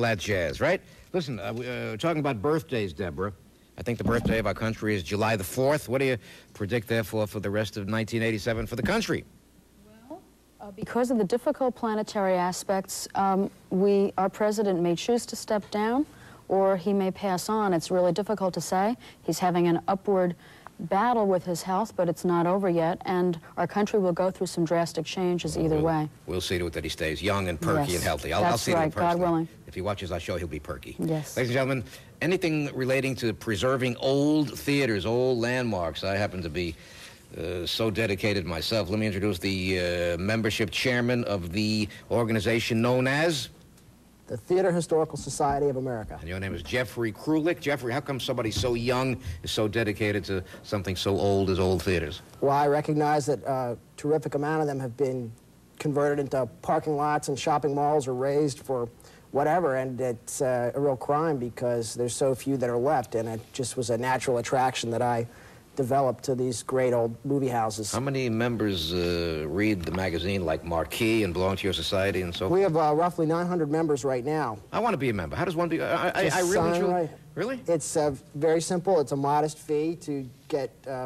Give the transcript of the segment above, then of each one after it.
that jazz, right? Listen, talking about birthdays, Deborah. I think the birthday of our country is July the 4th. What do you predict, therefore, for the rest of 1987 for the country? Well, because of the difficult planetary aspects, our president may choose to step down or he may pass on. It's really difficult to say. He's having an upward battle with his health, but it's not over yet, and our country will go through some drastic changes either way. We'll see to it that he stays young and perky and healthy. I'll see to it personally. God willing. If he watches our show, he'll be perky. Yes. Ladies and gentlemen, anything relating to preserving old theaters, old landmarks, I happen to be so dedicated myself. Let me introduce the membership chairman of the organization known as the Theater Historical Society of America. And your name is Jeffrey Krulik. Jeffrey, how come somebody so young is so dedicated to something so old as old theaters? Well, I recognize that a terrific amount of them have been converted into parking lots and shopping malls or raised for whatever, and it's a real crime because there's so few that are left, and it just was a natural attraction that I developed to these great old movie houses. How many members read the magazine like Marquee and belong to your society and so forth? We have roughly 900 members right now. I want to be a member. How does one be? I really, right. Really? It's very simple. It's a modest fee to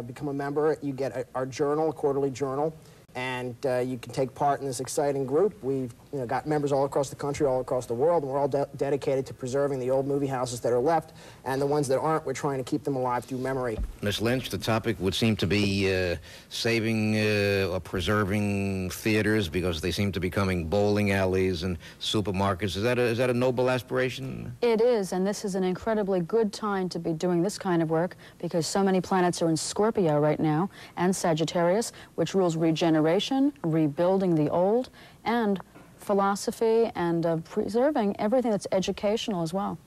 become a member. You get our journal, a quarterly journal, and you can take part in this exciting group. We've got members all across the country, all across the world, and we're all dedicated to preserving the old movie houses that are left, and the ones that aren't, we're trying to keep them alive through memory. Ms. Lynch, the topic would seem to be saving or preserving theaters because they seem to be becoming bowling alleys and supermarkets. Is that a noble aspiration? It is, and this is an incredibly good time to be doing this kind of work because so many planets are in Scorpio right now, and Sagittarius, which rules regeneration, rebuilding the old, and philosophy and preserving everything that's educational as well.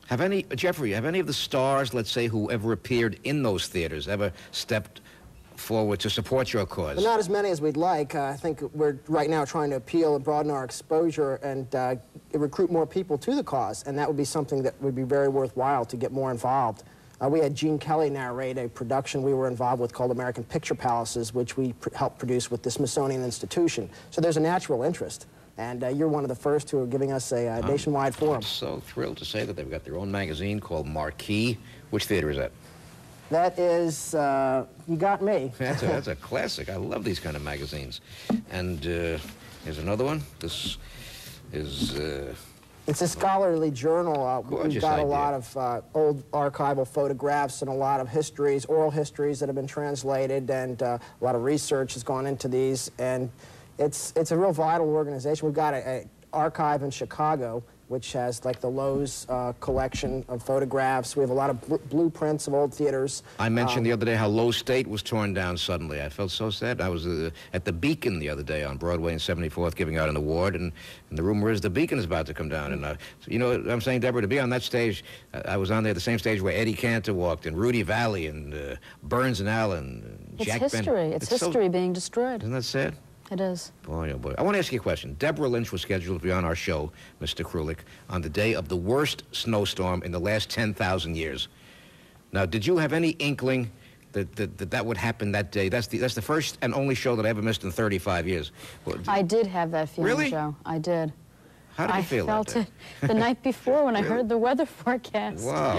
Jeffrey, have any of the stars, let's say, who ever appeared in those theaters, ever stepped forward to support your cause? Well, not as many as we'd like. I think we're right now trying to appeal and broaden our exposure and recruit more people to the cause, and that would be something that would be very worthwhile to get more involved. We had Gene Kelly narrate a production we were involved with called American Picture Palaces, which we helped produce with the Smithsonian Institution. So there's a natural interest. And you're one of the first who are giving us a nationwide forum. I'm so thrilled to say that they've got their own magazine called Marquee. Which theater is that? That is, You Got Me. That's a classic. I love these kind of magazines. And here's another one. This is... It's a scholarly journal. We've got idea. a lot of old archival photographs and a lot of histories, oral histories that have been translated, and a lot of research has gone into these. And it's a real vital organization. We've got an archive in Chicago, which has like the Lowe's collection of photographs. We have a lot of blueprints of old theaters. I mentioned the other day how Lowe's State was torn down suddenly. I felt so sad. I was at the Beacon the other day on Broadway and 74th giving out an award, and the rumor is the Beacon is about to come down. And so you know what I'm saying, Deborah, to be on that stage, I was on there, the same stage where Eddie Cantor walked, and Rudy Valley, and Burns and Allen, and Jack It's history. It's history being destroyed. Isn't that sad? It is. Boy, oh boy. I want to ask you a question. Deborah Lynch was scheduled to be on our show, Mr. Krulik, on the day of the worst snowstorm in the last 10,000 years. Now, did you have any inkling that would happen that day? That's the first and only show that I ever missed in 35 years. Well, I did have that feeling, really? Joe. I did. How did you feel I felt that day? it the night before when I heard the weather forecast. Wow.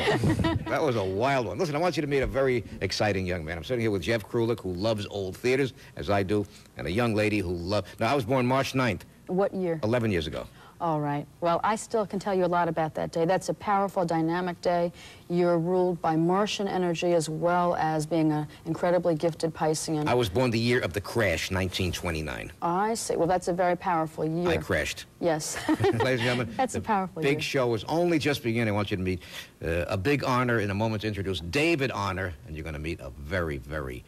That was a wild one. Listen, I want you to meet a very exciting young man. I'm sitting here with Jeff Krulik, who loves old theaters, as I do, and a young lady who loves... Now, I was born March 9th. What year? 11 years ago. All right. Well, I still can tell you a lot about that day. That's a powerful, dynamic day. You're ruled by Martian energy as well as being an incredibly gifted Piscean. I was born the year of the crash, 1929. I see. Well, that's a very powerful year. I crashed. Yes. Ladies and gentlemen, that's a powerful year. Big show is only just beginning. I want you to meet a big honor in a moment to introduce David Honor, and you're going to meet a very, very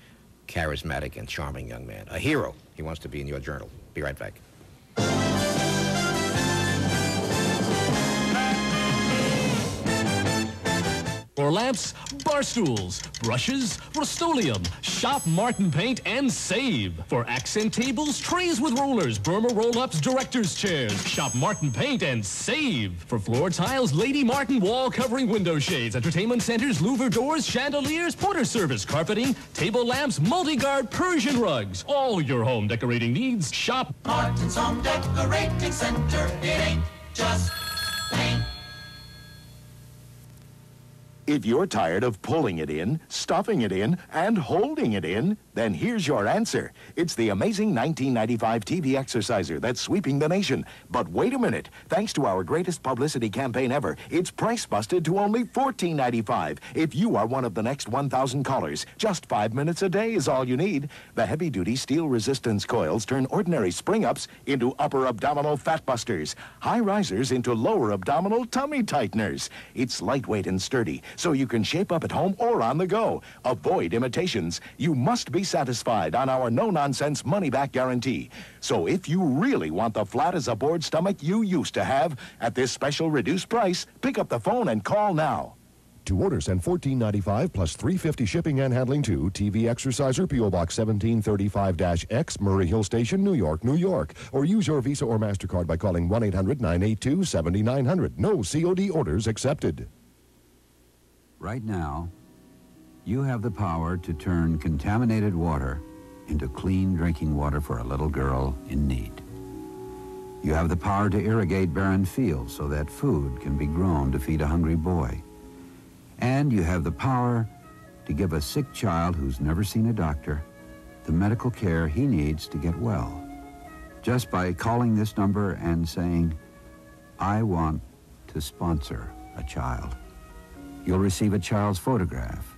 charismatic and charming young man. A hero. He wants to be in your journal. Be right back. For lamps, bar stools, brushes, Rust-Oleum. Shop Martin Paint and save. For accent tables, trays with rollers, Burma roll-ups, director's chairs. Shop Martin Paint and save. For floor tiles, Lady Martin wall covering window shades, entertainment centers, louver doors, chandeliers, porter service, carpeting, table lamps, multi-guard Persian rugs. All your home decorating needs. Shop Martin's Home Decorating Center. It ain't just paint. If you're tired of pulling it in, stuffing it in, and holding it in, then here's your answer. It's the amazing 1995 TV exerciser that's sweeping the nation. But wait a minute. Thanks to our greatest publicity campaign ever, it's price busted to only $14.95. If you are one of the next 1,000 callers, just 5 minutes a day is all you need. The heavy-duty steel resistance coils turn ordinary spring-ups into upper abdominal fat busters, high risers into lower abdominal tummy tighteners. It's lightweight and sturdy, so you can shape up at home or on the go. Avoid imitations. You must be satisfied on our no-nonsense money-back guarantee. So if you really want the flat as a board stomach you used to have at this special reduced price, pick up the phone and call now. To order, send $14.95 plus $3.50 shipping and handling to TV Exerciser, P.O. Box 1735-X, Murray Hill Station, New York, New York. Or use your Visa or MasterCard by calling 1-800-982-7900. No COD orders accepted. Right now, you have the power to turn contaminated water into clean drinking water for a little girl in need. You have the power to irrigate barren fields so that food can be grown to feed a hungry boy. And you have the power to give a sick child who's never seen a doctor the medical care he needs to get well. Just by calling this number and saying, "I want to sponsor a child." You'll receive a child's photograph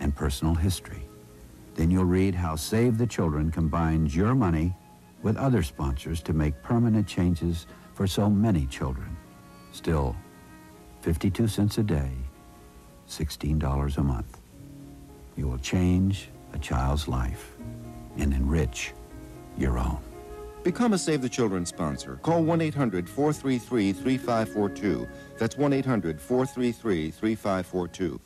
and personal history. Then you'll read how Save the Children combines your money with other sponsors to make permanent changes for so many children. Still, 52 cents a day, $16 a month. You will change a child's life and enrich your own. Become a Save the Children sponsor. Call 1-800-433-3542. That's 1-800-433-3542.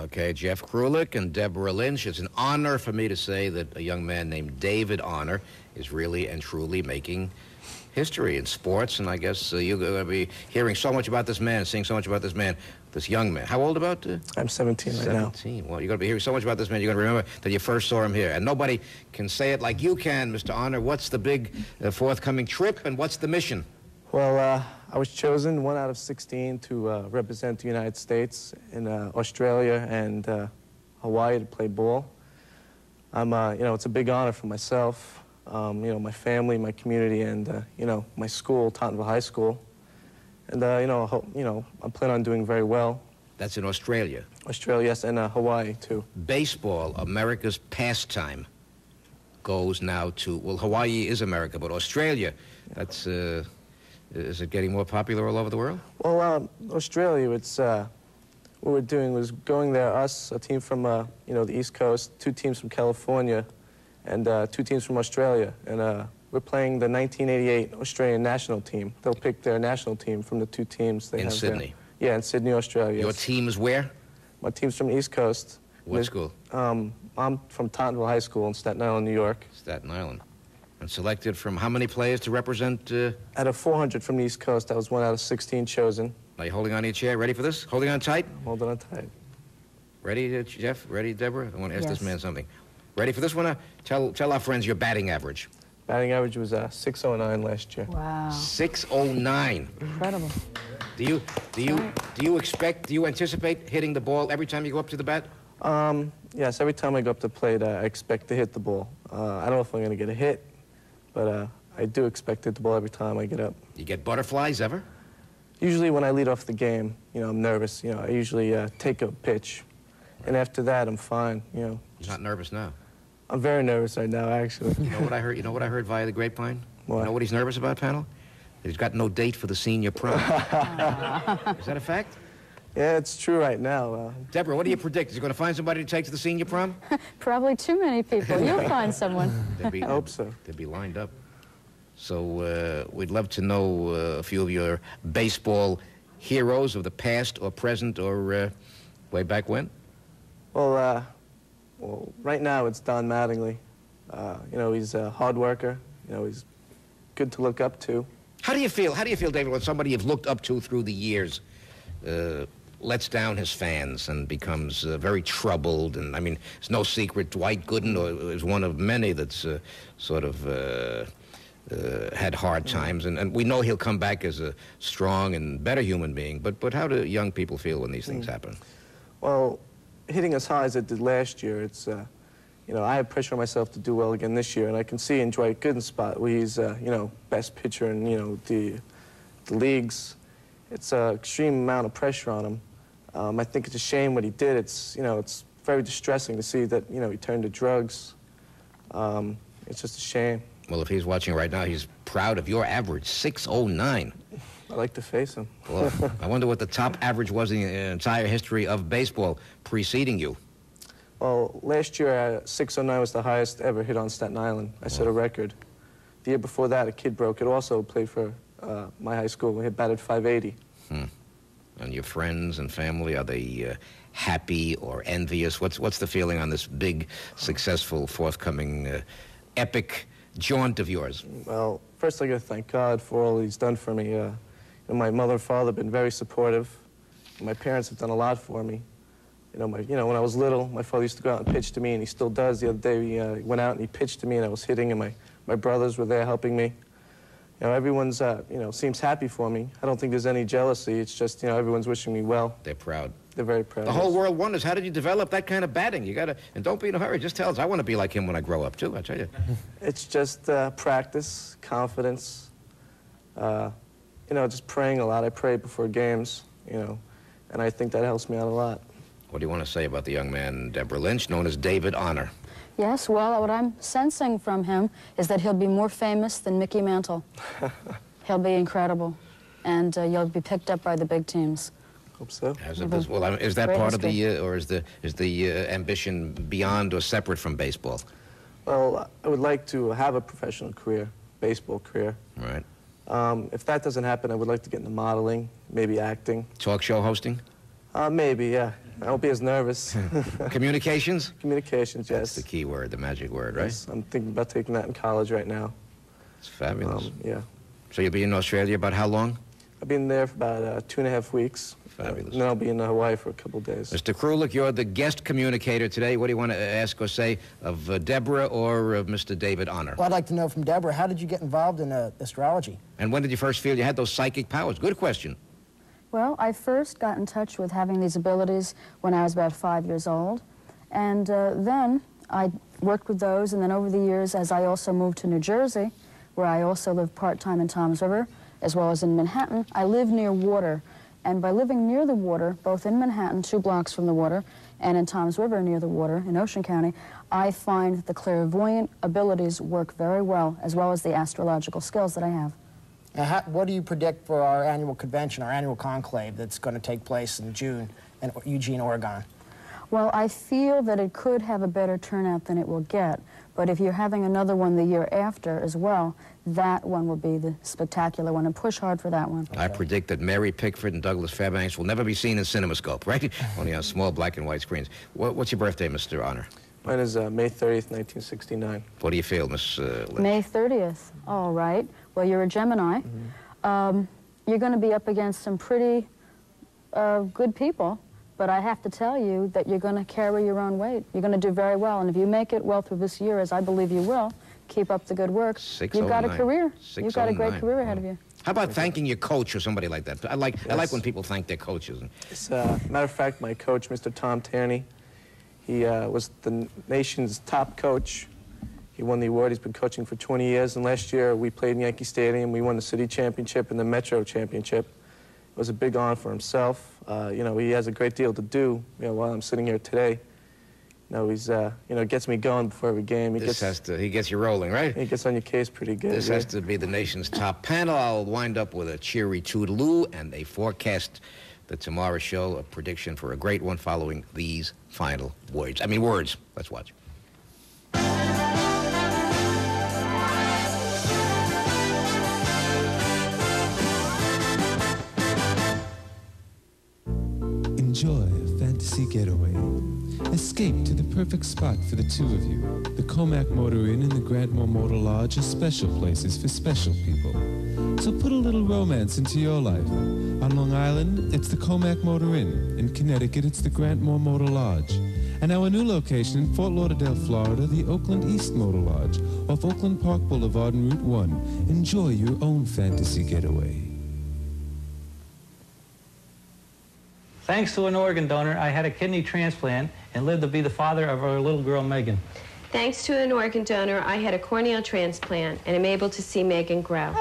Okay, Jeff Krulik and Deborah Lynch. It's an honor for me to say that a young man named David Honor is really and truly making history in sports, and I guess you're going to be hearing so much about this man, seeing so much about this man, this young man. How old about? I'm 17 right now. 17. Well, you're going to be hearing so much about this man, you're going to remember that you first saw him here. And nobody can say it like you can, Mr. Honor. What's the big forthcoming trip, and what's the mission? Well, I was chosen 1 out of 16 to represent the United States in Australia and Hawaii to play ball. You know, it's a big honor for myself, you know, my family, my community, and, you know, my school, Tottenville High School. And, you know, I plan on doing very well. That's in Australia. Australia, yes, and Hawaii, too. Baseball, America's pastime, goes now to, well, Hawaii is America, but Australia, that's, is it getting more popular all over the world? Well, Australia, it's, what we're doing was going there, us, a team from, you know, the East Coast, 2 teams from California, and 2 teams from Australia. And we're playing the 1988 Australian national team. They'll pick their national team from the 2 teams they have there. In Sydney? Yeah, in Sydney, Australia. Your Yes. team is where? My team's from the East Coast. What school? I'm from Tottenville High School in Staten Island, New York. Staten Island. And selected from how many players to represent? Out of 400 from the East Coast, I was 1 out of 16 chosen. Are you holding on to your chair? Ready for this? Holding on tight? Holding on tight. Ready, Jeff? Ready, Deborah? I want to ask this Yes. man something. Ready for this one? Tell our friends your batting average. Batting average was 609 last year. Wow. 609. Incredible. Do you anticipate hitting the ball every time you go up to the bat? Yes, every time I go up to plate, I expect to hit the ball. I don't know if I'm going to get a hit, but I do expect to hit the ball every time I get up. You get butterflies ever? Usually when I lead off the game, you know, I'm nervous. You know, I usually take a pitch, and after that, I'm fine. You know. You're not nervous now. I'm very nervous right now, actually. You know what I heard? You know what I heard via the grapevine? What? You know what he's nervous about, panel? That he's got no date for the senior prom. Is that a fact? Yeah, it's true right now. Deborah, what do you predict? Is he going to find somebody to take to the senior prom? Probably too many people. You'll find someone. I hope so. They'd be lined up. So we'd love to know a few of your baseball heroes of the past or present or way back when. Well, right now it's Don Mattingly. You know, he's a hard worker. You know, he's good to look up to. How do you feel? How do you feel, David, when somebody you've looked up to through the years lets down his fans and becomes very troubled. And I mean, it's no secret Dwight Gooden is one of many that's sort of had hard times. And we know he'll come back as a strong and better human being. But how do young people feel when these things happen? Well, hitting as high as it did last year, it's, you know, I have pressure on myself to do well again this year. And I can see in Dwight Gooden's spot where he's, you know, best pitcher in, you know, the leagues. It's an extreme amount of pressure on him. I think it's a shame what he did. It's, you know, it's very distressing to see that, you know, he turned to drugs. It's just a shame. Well, if he's watching right now, he's proud of your average, 609. I like to face him. Well, I wonder what the top average was in the entire history of baseball preceding you. Well, last year, 609 was the highest ever hit on Staten Island. I set a record. The year before that, a kid broke it, also played for my high school. He batted 580. And your friends and family, are they happy or envious? What's the feeling on this big, successful, forthcoming, epic jaunt of yours? Well, first I got to thank God for all he's done for me. You know, my mother and father have been very supportive. My parents have done a lot for me. You know, when I was little, my father used to go out and pitch to me, and he still does. The other day, he went out and he pitched to me, and I was hitting, and my brothers were there helping me. You know, everyone's, you know, seems happy for me. I don't think there's any jealousy. It's just, you know, everyone's wishing me well. They're proud. They're very proud. The whole world wonders, how did you develop that kind of batting? You gotta, and don't be in a hurry. Just tell us, I want to be like him when I grow up, too, I tell you. It's just practice, confidence, you know, just praying a lot. I pray before games, you know, and I think that helps me out a lot. What do you want to say about the young man, Deborah Lynch, known as David Honor? Yes, well, what I'm sensing from him is that he'll be more famous than Mickey Mantle. He'll be incredible, and you'll be picked up by the big teams. Hope so. Well, is that Great part of history. the, or is the ambition beyond or separate from baseball? Well, I would like to have a professional career, baseball career. Right. If that doesn't happen, I would like to get into modeling, maybe acting. Talk show hosting? Maybe, yeah. I won't be as nervous. Communications? Communications, yes. That's the key word, the magic word, right? Yes, I'm thinking about taking that in college right now. It's fabulous. Yeah. So you'll be in Australia about how long? I've been there for about 2.5 weeks. Fabulous. And then I'll be in Hawaii for a couple of days. Mr. Krulik, you're the guest communicator today. What do you want to ask or say of Deborah or of Mr. David Honor? Well, I'd like to know from Deborah, how did you get involved in astrology? And when did you first feel you had those psychic powers? Good question. Well, I first got in touch with having these abilities when I was about 5 years old, and then I worked with those, and then over the years, as I also moved to New Jersey, where I also lived part-time in Toms River, as well as in Manhattan, I live near water, and by living near the water, both in Manhattan, 2 blocks from the water, and in Toms River near the water in Ocean County, I find that the clairvoyant abilities work very well as the astrological skills that I have. What do you predict for our annual convention, our annual conclave that's going to take place in June in Eugene, Oregon? Well, I feel that it could have a better turnout than it will get, but if you're having another one the year after as well, that one will be the spectacular one, and push hard for that one. I predict that Mary Pickford and Douglas Fairbanks will never be seen in CinemaScope, right? Only on small black and white screens. What's your birthday, Mr. Honor? Mine is May 30th, 1969. What do you feel, Miss Lynch? May 30th. All right. Well, you're a Gemini. You're going to be up against some pretty good people, but I have to tell you that you're going to carry your own weight. You're going to do very well, and if you make it well through this year, as I believe you will, keep up the good work. You've got a career. You've got a great career ahead of you. How about thanking your coach or somebody like that? I like when people thank their coaches. As a matter of fact, my coach, Mr. Tom Tierney, he was the nation's top coach. He won the award. He's been coaching for 20 years, and last year we played in Yankee Stadium. We won the city championship and the Metro championship. It was a big honor for himself. You know, he has a great deal to do, you know, while I'm sitting here today. You know, he's, you know, gets me going before every game. He gets you rolling, right? He gets on your case pretty good. This has to be the nation's top panel. I'll wind up with a cheery toodaloo and a forecast. The Tomorrow Show, a prediction for a great one following these final words. I mean, words. Let's watch. Enjoy a fantasy getaway Escape to the perfect spot for the two of you. The Comac Motor Inn and the Grantmore Motor Lodge are special places for special people. So put a little romance into your life. On Long Island, it's the Comac Motor Inn. In Connecticut, it's the Grantmore Motor Lodge. And our new location in Fort Lauderdale, Florida, the Oakland East Motor Lodge, off Oakland Park Boulevard and Route 1. Enjoy your own fantasy getaway. Thanks to an organ donor, I had a kidney transplant and lived to be the father of our little girl, Megan. Thanks to an organ donor, I had a corneal transplant and am able to see Megan grow.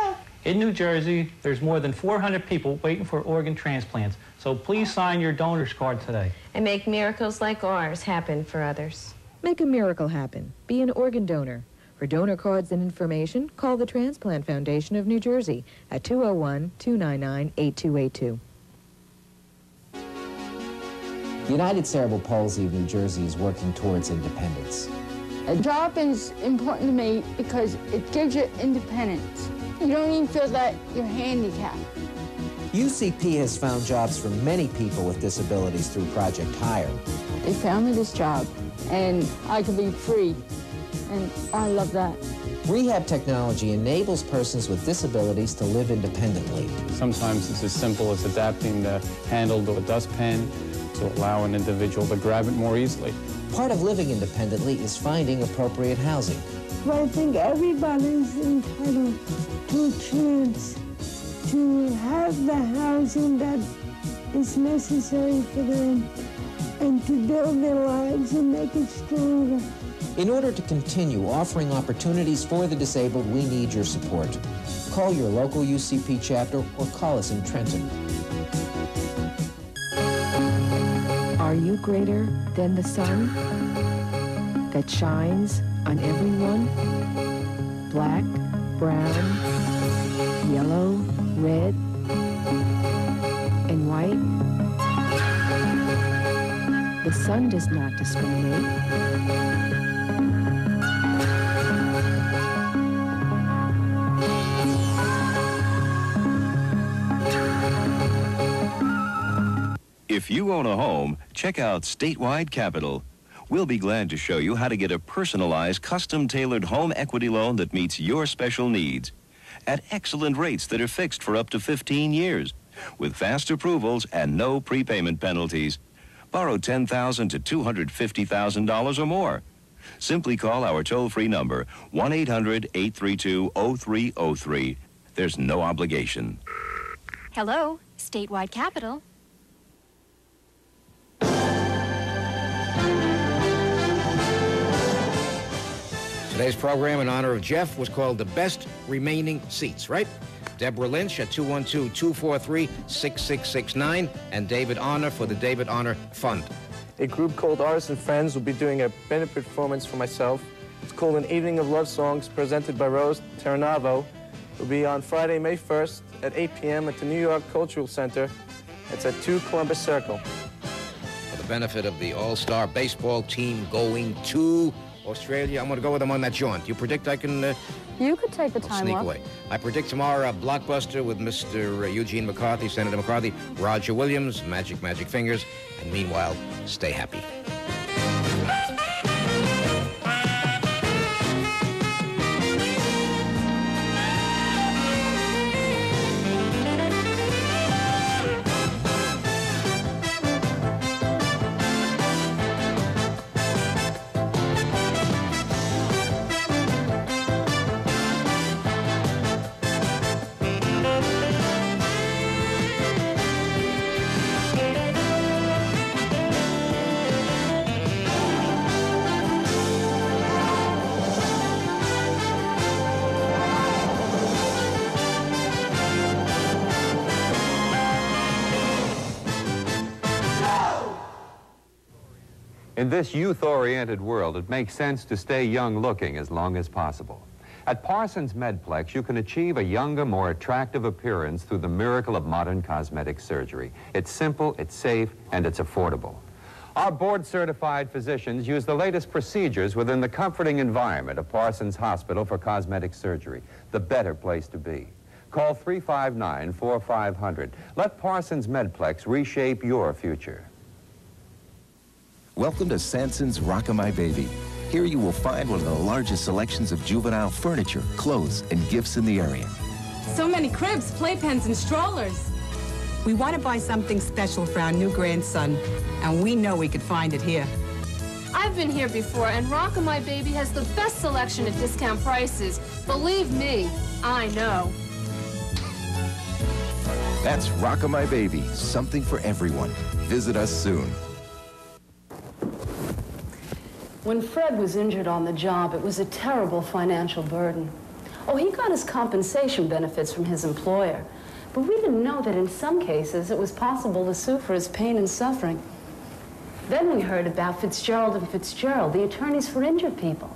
In New Jersey, there's more than 400 people waiting for organ transplants, so please sign your donor's card today. And make miracles like ours happen for others. Make a miracle happen. Be an organ donor. For donor cards and information, call the Transplant Foundation of New Jersey at 201-299-8282. United Cerebral Palsy of New Jersey is working towards independence. A job is important to me because it gives you independence. You don't even feel that you're handicapped. UCP has found jobs for many people with disabilities through Project Hire. They found me this job, and I can be free, and I love that. Rehab technology enables persons with disabilities to live independently. Sometimes it's as simple as adapting the handle to a dustpan to allow an individual to grab it more easily. Part of living independently is finding appropriate housing. But I think everybody's entitled to a chance to have the housing that is necessary for them and to build their lives and make it stronger. In order to continue offering opportunities for the disabled, we need your support. Call your local UCP chapter or call us in Trenton. Are you greater than the sun that shines on everyone? Black, brown, yellow, red, and white? The sun does not discriminate. If you own a home, check out Statewide Capital. We'll be glad to show you how to get a personalized, custom-tailored home equity loan that meets your special needs at excellent rates that are fixed for up to 15 years with fast approvals and no prepayment penalties. Borrow $10,000 to $250,000 or more. Simply call our toll-free number, 1-800-832-0303. There's no obligation. Hello, Statewide Capital. Today's program in honor of Jeff was called The Best Remaining Seats, right? Deborah Lynch at 212-243-6669 and David Honor for the David Honor Fund. A group called Artists and Friends will be doing a benefit performance for myself. It's called An Evening of Love Songs, presented by Rose Terranavo. It'll be on Friday, May 1st at 8 p.m. at the New York Cultural Center. It's at 2 Columbus Circle. For the benefit of the all-star baseball team going to Australia, I'm going to go with them on that jaunt. You predict I can... You could take the time sneak off. away. I predict tomorrow a blockbuster with Mr. Eugene McCarthy, Senator McCarthy, Roger Williams, Magic Fingers, and meanwhile, stay happy. In this youth-oriented world, it makes sense to stay young-looking as long as possible. At Parsons Medplex, you can achieve a younger, more attractive appearance through the miracle of modern cosmetic surgery. It's simple, it's safe, and it's affordable. Our board-certified physicians use the latest procedures within the comforting environment of Parsons Hospital for cosmetic surgery, the better place to be. Call 359-4500. Let Parsons Medplex reshape your future. Welcome to Sanson's Rock-A-My Baby. Here you will find one of the largest selections of juvenile furniture, clothes, and gifts in the area. So many cribs, playpens, and strollers. We want to buy something special for our new grandson, and we know we could find it here. I've been here before, and Rock-A-My Baby has the best selection at discount prices. Believe me, I know. That's Rock-A-My Baby, something for everyone. Visit us soon. When Fred was injured on the job, it was a terrible financial burden. Oh, he got his compensation benefits from his employer, but we didn't know that in some cases it was possible to sue for his pain and suffering. Then we heard about Fitzgerald and Fitzgerald, the attorneys for injured people.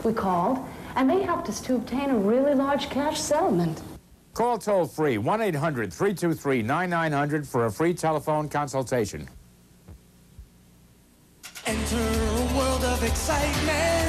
We called, and they helped us to obtain a really large cash settlement. Call toll-free 1-800-323-9900 for a free telephone consultation. Enter a world of excitement.